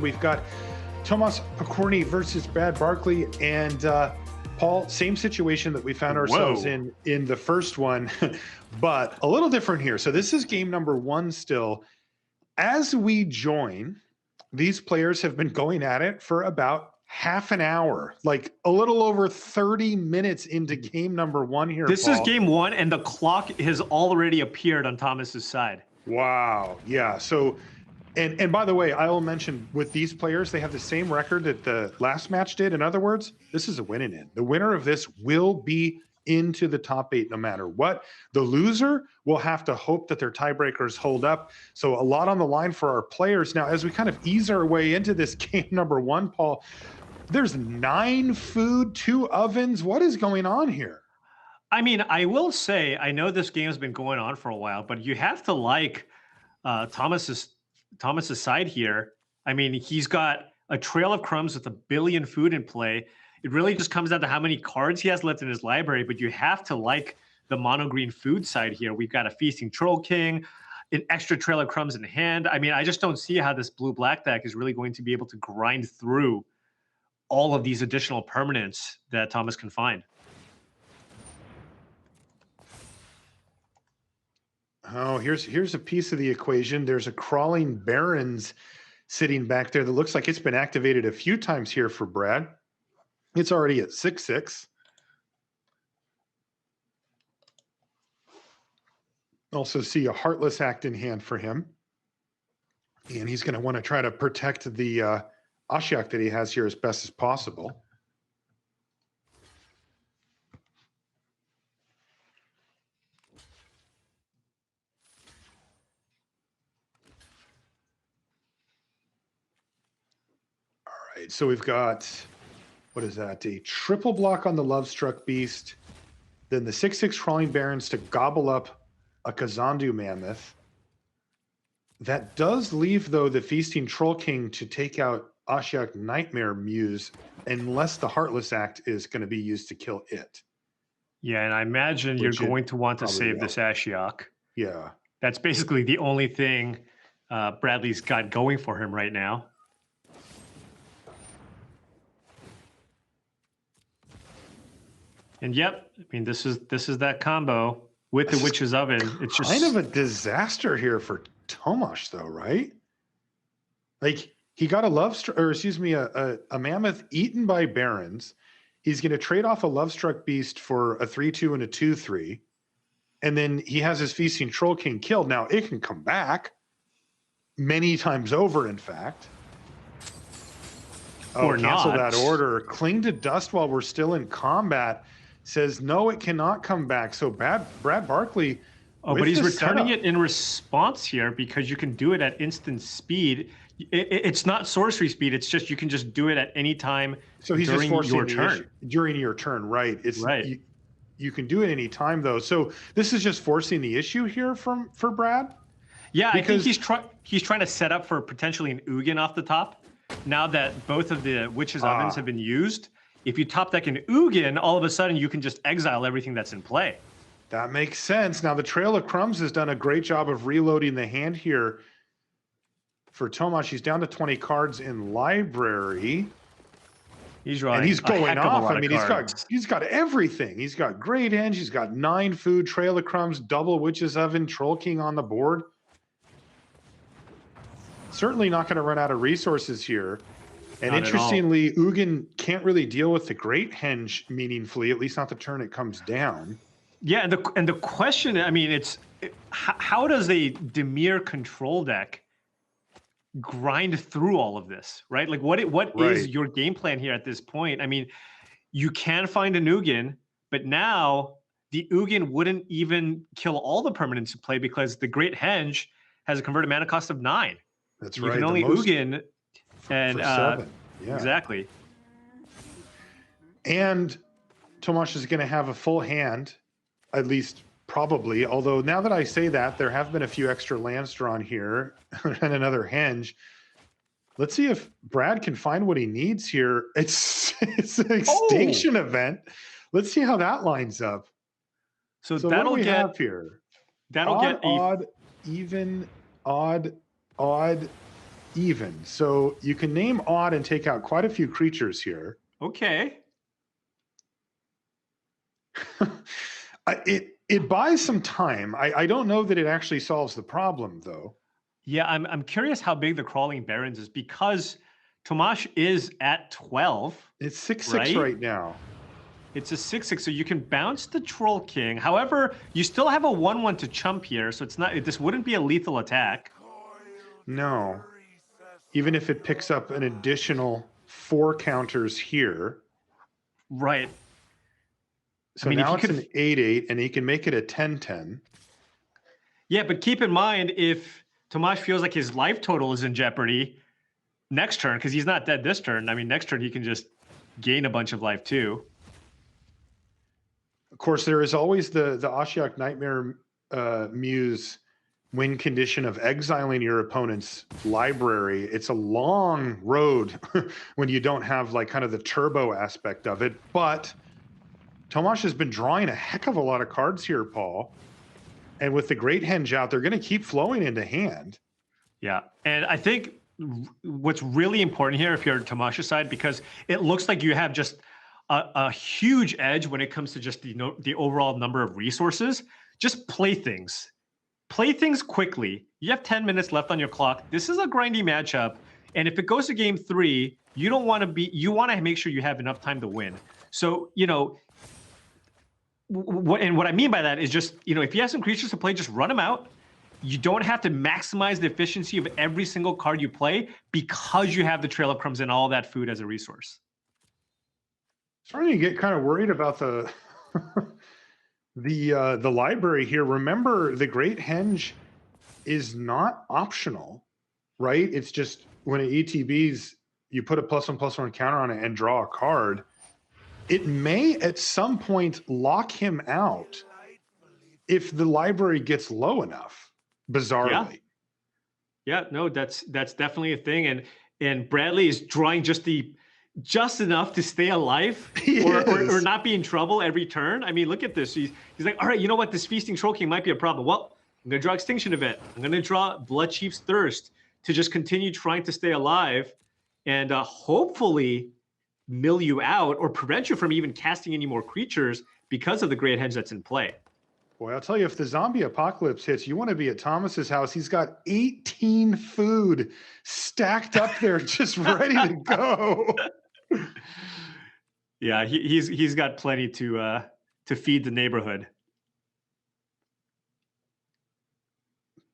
We've got Tomas Pokorny versus Brad Barclay, and Paul, same situation that we found ourselves in the first one, but a little different here. So this is game number one still. As we join, these players have been going at it for about half an hour, like a little over 30 minutes into game number one here, This Paul. is game one, and the clock has already appeared on Thomas's side. Wow. Yeah. So, and by the way, I will mention with these players, they have the same record that the last match did. In other words, this is a win and in. The winner of this will be into the top 8 no matter what. The loser will have to hope that their tiebreakers hold up. So a lot on the line for our players. Now, as we kind of ease our way into this game number one, Paul, there's 9 food, 2 ovens. What is going on here? I mean, I will say, I know this game has been going on for a while, but you have to like Thomas's side here. I mean, he's got a trail of crumbs with 1 billion food in play. It really just comes down to how many cards he has left in his library, but you have to like the mono green food side here. We've got a feasting Troll King, an extra trail of crumbs in hand. I mean, I just don't see how this blue black deck is really going to be able to grind through all of these additional permanents that Thomas can find. Oh, here's a piece of the equation. There's a crawling Barons sitting back there that looks like it's been activated a few times here for Brad. It's already at 6/6. Also see a Heartless Act in hand for him. And he's going to want to try to protect the Ashiok that he has here as best as possible. So we've got, what is that? A triple block on the Lovestruck Beast. Then the 6/6 Crawling Barons to gobble up a Kazandu Mammoth. That does leave, though, the Feasting Troll King to take out Ashiok Nightmare Muse, unless the Heartless Act is going to be used to kill it. Yeah, and I imagine you're going to want to save this Ashiok. Yeah. That's basically the only thing Bradley's got going for him right now. And yep, I mean this is that combo with the Witch's Oven. It's just kind of a disaster here for Tomas, though, right? Like he got a Mammoth eaten by Barons. He's going to trade off a Lovestruck Beast for a 3/2 and a 2/3, and then he has his Feasting Troll King killed. Now it can come back many times over. In fact. Or cancel not. that order. Cling to dust while we're still in combat. Says no, it cannot come back. So Brad Barclay. Oh, but he's returning it in response here because you can do it at instant speed. It's not sorcery speed. It's just you can just do it at any time. So he's during just forcing your turn. During your turn, right? It's right. You can do it any time though. So this is just forcing the issue here for Brad. Yeah, because I think he's trying to set up for potentially an Ugin off the top. Now that both of the Witch's Ovens have been used, if you top deck an Ugin, all of a sudden you can just exile everything that's in play. That makes sense. Now the Trail of Crumbs has done a great job of reloading the hand here for Tomas. He's down to 20 cards in library. He's right. And he's going off. I mean, he's got everything. He's got Great Henge. He's got 9 food, Trail of Crumbs, double Witch's Oven, Troll King on the board. Certainly not going to run out of resources here. And interestingly, Ugin can't really deal with the Great Henge meaningfully, at least not the turn it comes down. Yeah, and the question, I mean, how does a Dimir control deck grind through all of this, right? Like what is your game plan here at this point? I mean, you can find an Ugin, but now the Ugin wouldn't even kill all the permanents in play because the Great Henge has a converted mana cost of 9. That's you right. You can only Ugin and for 7. Yeah. Exactly. And Tomas is going to have a full hand, at least probably. Although now that I say that, there have been a few extra lands drawn here and another Henge. Let's see if Brad can find what he needs here. It's an extinction event. Let's see how that lines up. So that'll what do we have here? That'll odd, get odd, even, odd, odd. even. So you can name odd and take out quite a few creatures here. Okay. It buys some time. I don't know that it actually solves the problem, though. Yeah, I'm curious how big the crawling barons is, because Tomas is at 12. It's 6/6 right? right now. It's a 6/6, so you can bounce the Troll King. However, you still have a 1/1 to chump here, so it's not. This wouldn't be a lethal attack. No. Even if it picks up an additional 4 counters here. Right. So now it's an 8/8, and he can make it a 10/10. Yeah, but keep in mind, if Tomas feels like his life total is in jeopardy next turn, because he's not dead this turn. I mean, next turn he can just gain a bunch of life too. Of course, there is always the Ashiok Nightmare Muse win condition of exiling your opponent's library. It's a long road when you don't have like kind of the turbo aspect of it. But Tomas has been drawing a heck of a lot of cards here, Paul. And with the Great Henge out, they're going to keep flowing into hand. Yeah, and I think what's really important here, if you're Tomas's side, because it looks like you have just a huge edge when it comes to just the overall number of resources. Just play things. Play things quickly. You have 10 minutes left on your clock. This is a grindy matchup. And if it goes to game 3, you want to make sure you have enough time to win. So, what I mean by that is just, if you have some creatures to play, just run them out. You don't have to maximize the efficiency of every single card you play, because you have the Trail of Crumbs and all that food as a resource. Starting to get kind of worried about the the library here. Remember, the Great Henge is not optional, right? It's just when it ETBs, you put a +1/+1 counter on it and draw a card. It may at some point lock him out if the library gets low enough, bizarrely. Yeah, no, that's definitely a thing. And Bradley is drawing just enough to stay alive or not be in trouble every turn. I mean, look at this. He's like, all right, you know what? This Feasting Troll King might be a problem. Well, I'm going to draw Extinction Event. I'm going to draw Blood Chief's Thirst to just continue trying to stay alive and hopefully mill you out or prevent you from even casting any more creatures because of the Great Henge that's in play. Boy, I'll tell you, if the zombie apocalypse hits, you want to be at Thomas's house. He's got 18 food stacked up there, just ready to go. Yeah, he's got plenty to feed the neighborhood.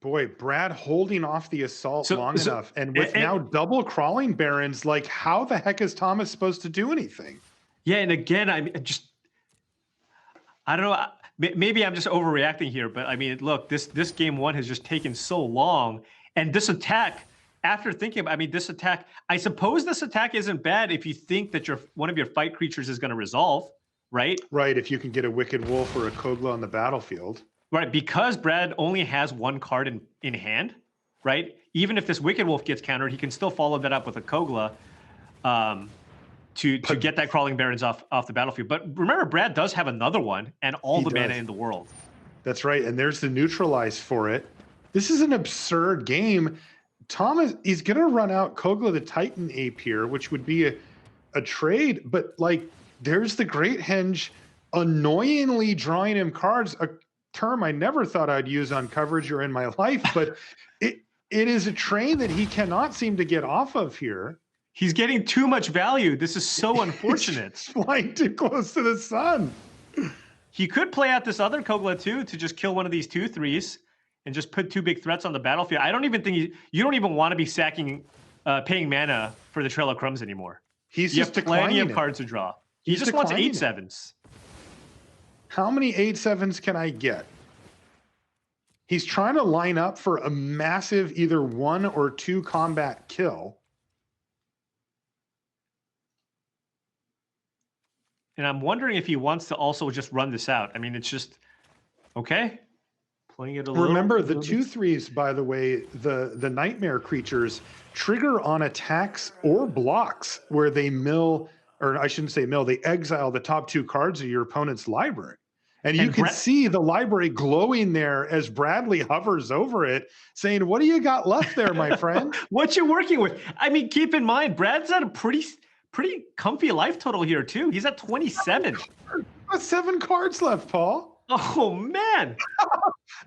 Boy, Brad holding off the assault long enough, and with now double crawling barons, like how the heck is Tomas supposed to do anything? Yeah, and again, I don't know. Maybe I'm just overreacting here, but I mean, look, this game 1 has just taken so long, and this attack. After thinking about, this attack, I suppose this attack isn't bad if you think that one of your fight creatures is going to resolve, right? Right, if you can get a Wicked Wolf or a Kogla on the battlefield. Right, because Brad only has 1 card in hand, right? Even if this Wicked Wolf gets countered, he can still follow that up with a Kogla to get that Crawling Barons off the battlefield. But remember, Brad does have another one and all the mana in the world. That's right, and there's the neutralize for it. This is an absurd game. Tomas, he's going to run out Kogla the Titan Ape here, which would be a trade, but like there's the Great Henge annoyingly drawing him cards, a term I never thought I'd use on coverage or in my life, but it is a train that he cannot seem to get off of here. He's getting too much value. This is so unfortunate. Flying too close to the sun. He could play out this other Kogla too to just kill one of these 2/3s. And just put 2 big threats on the battlefield. I don't even think you don't even want to be paying mana for the Trail of Crumbs anymore. He's you just have plenty of cards to draw. He just wants 8/7s. How many 8/7s can I get? He's trying to line up for a massive either 1 or 2 combat kill. And I'm wondering if he wants to also just run this out. I mean, it's just okay. Playing it a little. Remember, the 2/3s, by the way, the nightmare creatures trigger on attacks or blocks where they mill, or I shouldn't say mill, they exile the top 2 cards of your opponent's library. And you can see the library glowing there as Bradley hovers over it, saying, "What do you got left there, my friend?" What you working with? I mean, keep in mind, Brad's at a pretty comfy life total here too. He's at 27. 7 cards left, Paul. Oh man.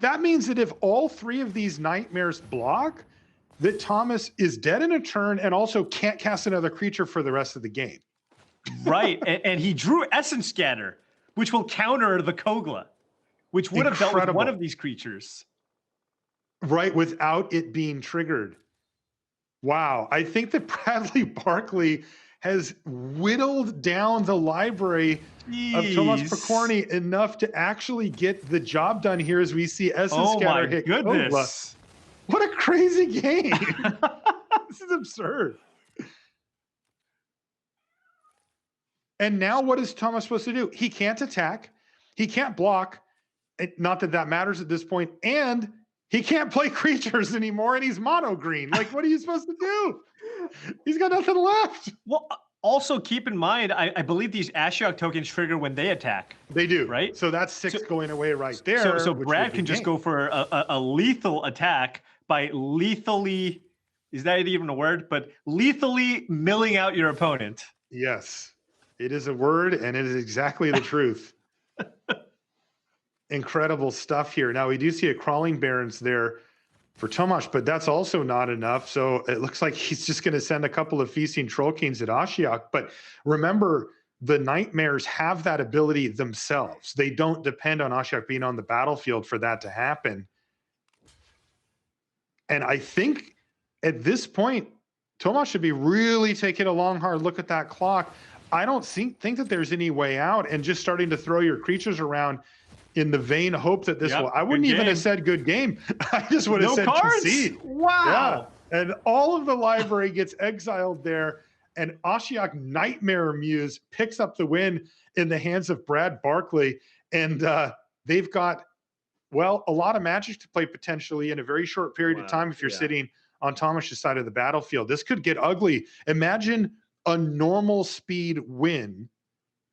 That means that if all 3 of these nightmares block, that Tomas is dead in a turn and also can't cast another creature for the rest of the game. Right. And he drew Essence Scatter, which will counter the Kogla, which would have dealt with one of these creatures. Right, without it being triggered. Wow. I think that Bradley Barclay has whittled down the library of Tomas Pokorny enough to actually get the job done here as we see Essence Scatter hit Kogla. What a crazy game. This is absurd. And now what is Tomas supposed to do? He can't attack. He can't block. Not that that matters at this point. And he can't play creatures anymore, and he's mono green. Like, what are you supposed to do? He's got nothing left. Well, also keep in mind, I believe these Ashiok tokens trigger when they attack. They do. Right? So that's 6 going away right there. So Brad can just go for a lethal attack by lethally, is that even a word? But lethally milling out your opponent. Yes. It is a word, and it is exactly the truth. Incredible stuff here. Now, we do see a Crawling Barrens there for Tomas, but that's also not enough. So it looks like he's just going to send a couple of Feasting Troll Kings at Ashiok. But remember, the Nightmares have that ability themselves. They don't depend on Ashiok being on the battlefield for that to happen. And I think at this point, Tomas should be really taking a long, hard look at that clock. I don't think that there's any way out, and just starting to throw your creatures around in the vain hope that this will. I wouldn't even have said good game. I just would have said concede. Wow. Yeah. And all of the library gets exiled there, and Ashiok Nightmare Muse picks up the win in the hands of Brad Barclay. And they've got, well, a lot of magic to play potentially in a very short period of time if you're sitting on Tomas's side of the battlefield. This could get ugly. Imagine a normal speed win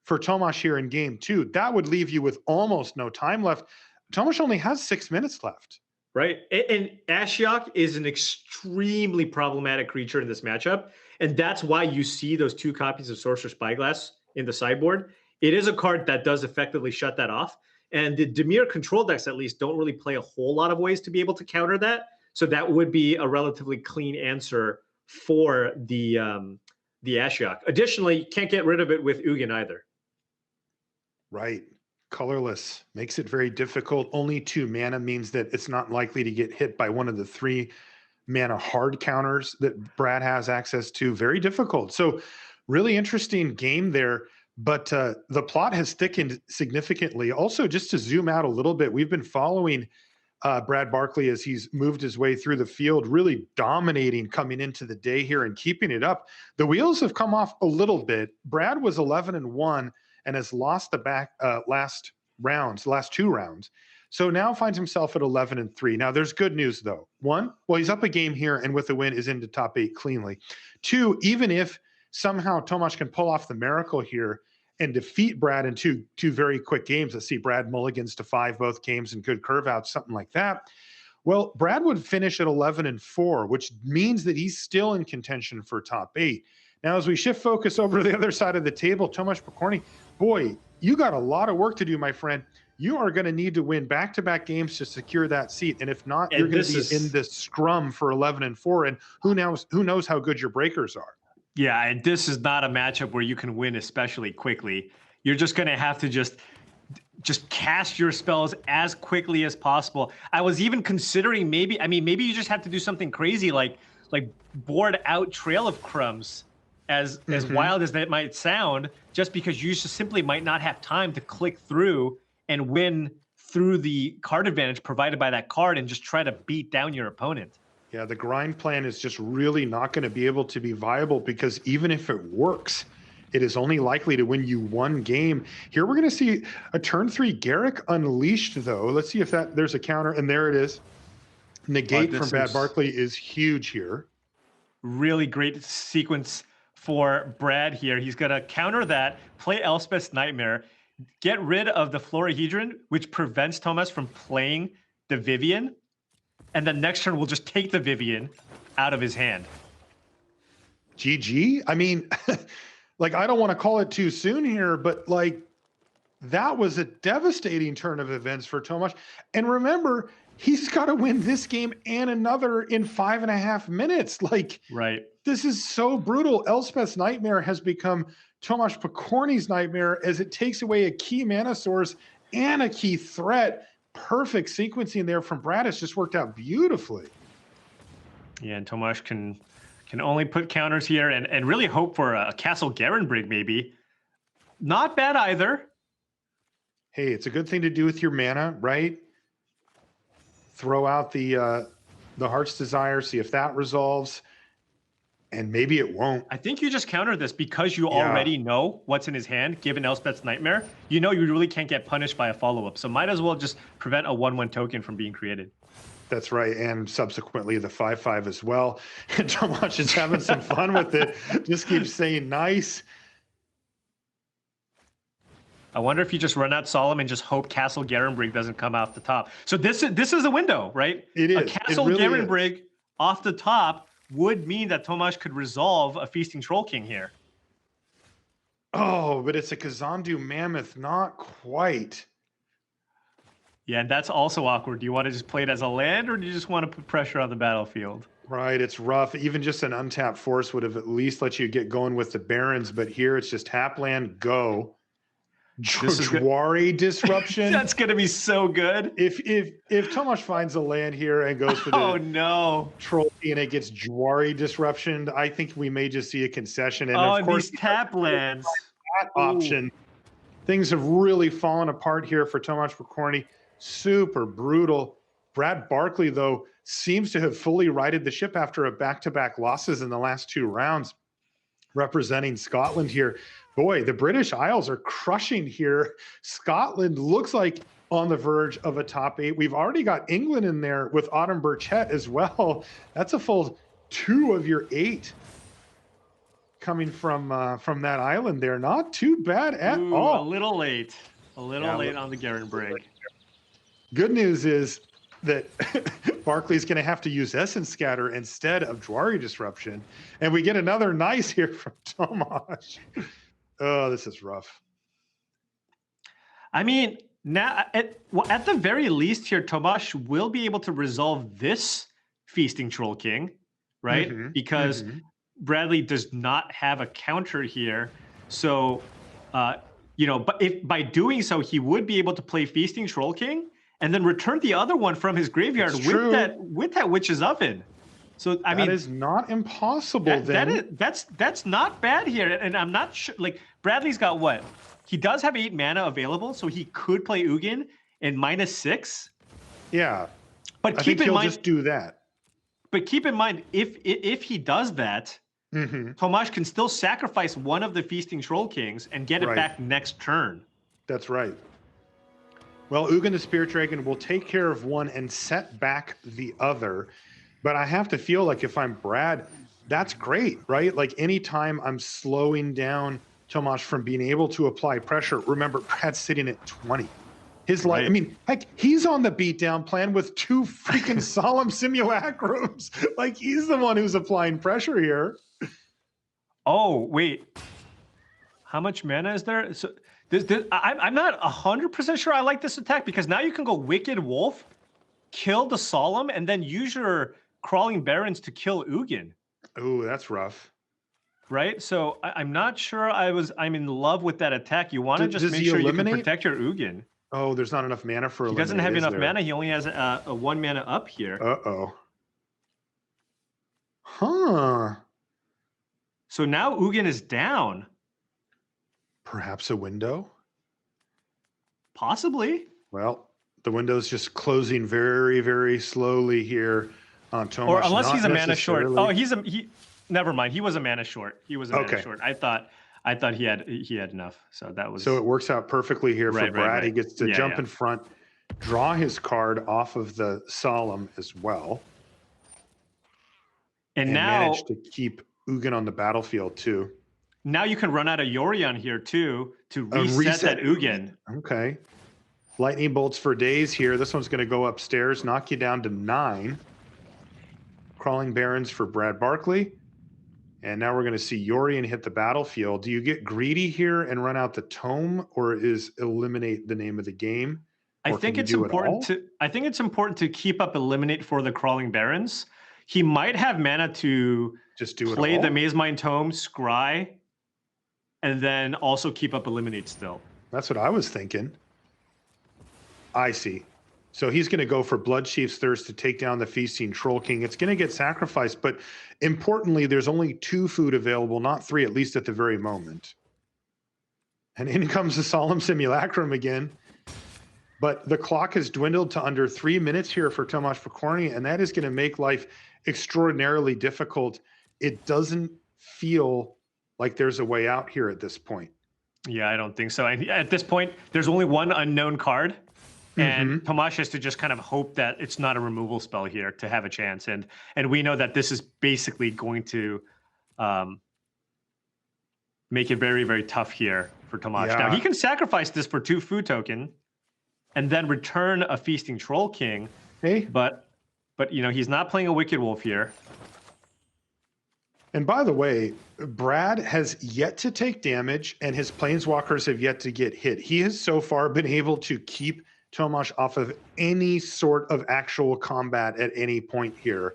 for Tomas here in game 2. That would leave you with almost no time left. Tomas only has 6 minutes left. Right. And Ashiok is an extremely problematic creature in this matchup. And that's why you see those 2 copies of Sorcerer Spyglass in the sideboard. It is a card that does effectively shut that off. And the Dimir control decks, at least, don't really play a whole lot of ways to be able to counter that. So that would be a relatively clean answer for the Ashiok. Additionally, you can't get rid of it with Ugin either. Right. Colorless makes it very difficult. Only 2 mana means that it's not likely to get hit by one of the 3 mana hard counters that Brad has access to. Very difficult. So really interesting game there. But the plot has thickened significantly. Also, just to zoom out a little bit, we've been following Brad Barclay as he's moved his way through the field, really dominating coming into the day here and keeping it up. The wheels have come off a little bit. Brad was 11-1 and has lost the last 2 rounds. So now finds himself at 11-3. Now there's good news though. 1, well, he's up a game here and with the win is into top 8 cleanly. 2, even if somehow Tomas can pull off the miracle here and defeat Brad in two very quick games. Let's see, Brad mulligans to 5 both games and good curve outs, something like that. Well, Brad would finish at 11-4, which means that he's still in contention for top 8. Now, as we shift focus over to the other side of the table, Tomas Pokorny, boy, you got a lot of work to do, my friend. You are going to need to win back-to-back games to secure that seat. And if not, you're going to be in this scrum for 11-4. And who knows how good your breakers are. Yeah, and this is not a matchup where you can win especially quickly. You're just going to have to just cast your spells as quickly as possible. I was even considering maybe you just have to do something crazy like board out Trail of Crumbs, as wild as that might sound, just because you just simply might not have time to click through and win through the card advantage provided by that card and just try to beat down your opponent. Yeah, the grind plan is just really not going to be able to be viable because even if it works, it is only likely to win you 1 game. Here we're going to see a turn 3 Garrick Unleashed, though. Let's see if there's a counter, and there it is. Negate from Brad Barclay is huge here. Really great sequence for Brad here. He's going to counter that, play Elspeth's Nightmare. get rid of the Florahedron, which prevents Tomas from playing the Vivian, and then next turn we'll just take the Vivian out of his hand. GG. I mean, like, I don't want to call it too soon here, but like, that was a devastating turn of events for Tomas. And remember, he's got to win this game and another in 5.5 minutes. Like, right. This is so brutal. Elspeth's nightmare has become Tomas Pokorny's nightmare as it takes away a key mana source and a key threat. Perfect sequencing there from Brad. It's just worked out beautifully. Yeah, and Tomas can only put counters here and really hope for a Castle Garenbrig maybe. Not bad either. Hey, it's a good thing to do with your mana, right? Throw out the Heart's Desire, see if that resolves. And maybe it won't. I think you just counter this because you already know what's in his hand, given Elspeth's Nightmare. You know you really can't get punished by a follow-up. So might as well just prevent a 1/1 token from being created. That's right. And subsequently the 5/5 as well. And Tomas is having some fun with it. Just keeps saying nice. I wonder if you just run out Solemn and just hope Castle Garenbrig doesn't come off the top. So this is a window, right? It is. A Castle Garenbrig off the top would mean that Tomas could resolve a Feasting Troll King here. Oh, but it's a Kazandu Mammoth. Not quite. Yeah, and that's also awkward. Do you want to just play it as a land, or do you just want to put pressure on the battlefield? Right, it's rough. Even just an untapped force would have at least let you get going with the Barons, but here it's just tap land, go. Jwari Disruption. That's going to be so good. If Tomas finds a land here and goes for the Troll and it gets Jwari Disruption, I think we may just see a concession. And of course, these tap lands. That option. Things have really fallen apart here for Tomas Pokorny. Super brutal. Brad Barclay, though, seems to have fully righted the ship after a back-to-back losses in the last 2 rounds, representing Scotland here. Boy, the British Isles are crushing here. Scotland looks like on the verge of a top 8. We've already got England in there with Autumn Burchett as well. That's a full 2 of your 8 coming from that island there. Not too bad at all. A little late. A little late on the Garenbrig. Good news is that Barclay's going to have to use Essence Scatter instead of Jwari Disruption. And we get another nice here from Tomas. Oh, this is rough. I mean, now at the very least here, Tomas will be able to resolve this Feasting Troll King, right? Because Bradley does not have a counter here. So, you know, but if by doing so, he would be able to play Feasting Troll King and then return the other one from his graveyard with that Witch's Oven. So I mean, that is not impossible. That's not bad here, and I'm not sure. Like Bradley's got what? He does have 8 mana available, so he could play Ugin in -6. Yeah, but keep in mind, just do that. But keep in mind, if he does that, Tomas can still sacrifice one of the Feasting Troll Kings and get it back next turn. That's right. Well, Ugin the Spirit Dragon will take care of one and set back the other. But I have to feel like if I'm Brad, that's great, right? Like anytime I'm slowing down Tomas from being able to apply pressure, remember Brad's sitting at 20. His life, I mean, heck, he's on the beatdown plan with 2 freaking solemn simulacrums. Like he's the one who's applying pressure here. Oh, wait. How much mana is there? So I'm not 100% sure I like this attack because now you can go Wicked Wolf, kill the Solemn, and then use your Crawling Barons to kill Ugin. Oh, that's rough. Right? So I'm not sure I'm in love with that attack. You want to just make sure you can protect your Ugin. Oh, there's not enough mana for Eliminate. He doesn't have enough mana. He only has a 1 mana up here. Uh-oh. Huh. So now Ugin is down. Perhaps a window? Possibly. Well, the window's just closing very, very slowly here on Tomas. Or unless he's a mana short. Oh, never mind. He was a mana short. He was a mana short. I thought he had enough. So that was. So it works out perfectly here for Brad. He gets to jump in front, draw his card off of the Solemn as well, and now manage to keep Ugin on the battlefield too. now you can run out of Yori on here too to reset, reset that Ugin. Okay. Lightning bolts for days here. This one's going to go upstairs, knock you down to 9. Crawling Barons for Brad Barclay. And now we're going to see Yorion hit the battlefield. Do you get greedy here and run out the tome, or is eliminate the name of the game? I think it's important to keep up eliminate for the Crawling Barons. He might have mana to just do play it all? the Maze Mine Tome, scry, and then also keep up eliminate still. That's what I was thinking. I see. So he's going to go for Blood Chief's Thirst to take down the Feasting Troll King. It's going to get sacrificed, but importantly, there's only 2 food available, not 3, at least at the very moment. And in comes the Solemn Simulacrum again. But the clock has dwindled to under 3 minutes here for Tomas Pokorny, and that is going to make life extraordinarily difficult. It doesn't feel like there's a way out here at this point. Yeah, I don't think so. At this point, there's only one unknown card. And Tomas has to just kind of hope that it's not a removal spell here to have a chance. And we know that this is basically going to make it very, very tough here for Tomas. Yeah. Now, he can sacrifice this for 2 food token and then return a Feasting Troll King. Hey. But you know, he's not playing a Wicked Wolf here. And by the way, Brad has yet to take damage, and his Planeswalkers have yet to get hit. He has so far been able to keep Tomas off of any sort of actual combat at any point here.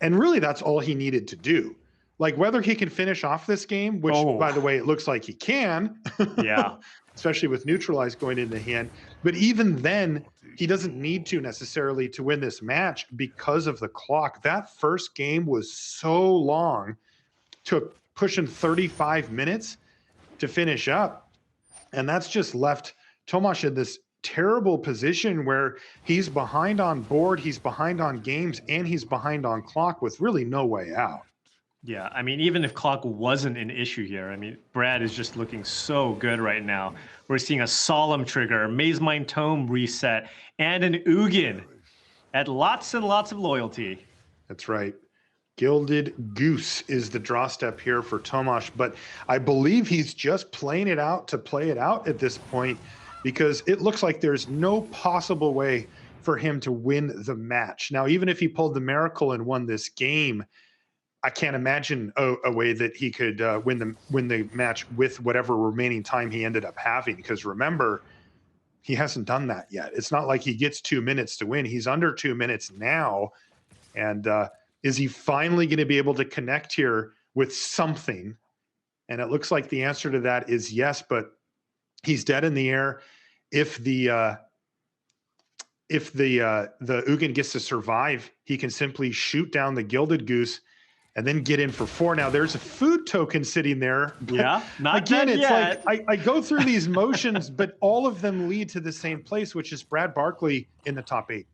And really, that's all he needed to do. Like, whether he can finish off this game, which, by the way, it looks like he can. Yeah. Especially with Neutralize going into hand. But even then, he doesn't need to necessarily to win this match because of the clock. That first game was so long, took pushing 35 minutes to finish up. And that's just left Tomas in this terrible position where he's behind on board, he's behind on games, and he's behind on clock with really no way out. Yeah, I mean, even if clock wasn't an issue here, I mean, Brad is just looking so good right now. We're seeing a Solemn trigger, Maze Mine Tome reset, and an Ugin at lots and lots of loyalty. That's right. Gilded Goose is the draw step here for Tomas, but I believe he's just playing it out to play it out at this point, because it looks like there's no possible way for him to win the match. Now, even if he pulled the miracle and won this game, I can't imagine a way that he could win the match with whatever remaining time he ended up having. Because remember, he hasn't done that yet. It's not like he gets 2 minutes to win. He's under 2 minutes now. And is he finally going to be able to connect here with something? And it looks like the answer to that is yes, but he's dead in the air. If the Ugin gets to survive, he can simply shoot down the Gilded Goose and then get in for 4. Now, there's a food token sitting there. Yeah, not again, it's yet. like I go through these motions, but all of them lead to the same place, which is Brad Barclay in the top 8.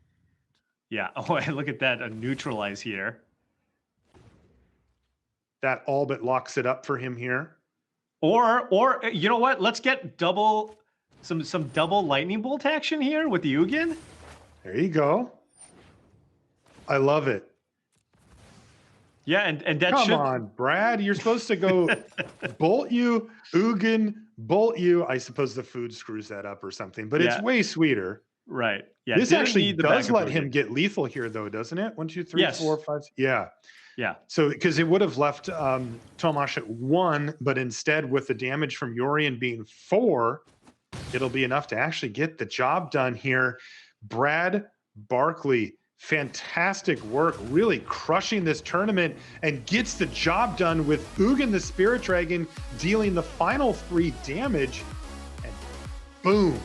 Yeah. Oh, look at that. A Neutralize here. That all but locks it up for him here. Or you know what? Let's get some double lightning bolt action here with the Ugin. There you go. I love it. Yeah, and that Come on, Brad. You're supposed to go bolt you, Ugin, bolt you. I suppose the food screws that up or something, but it's way sweeter. Right. Yeah. This actually does let him get lethal here, though, doesn't it? 1, 2, 3, 4, 5. Yeah. Yeah. So because it would have left Tomas at 1, but instead with the damage from Yorion being 4, it'll be enough to actually get the job done here. Brad Barclay, fantastic work, really crushing this tournament, and gets the job done with Ugin the Spirit Dragon dealing the final 3 damage. And boom.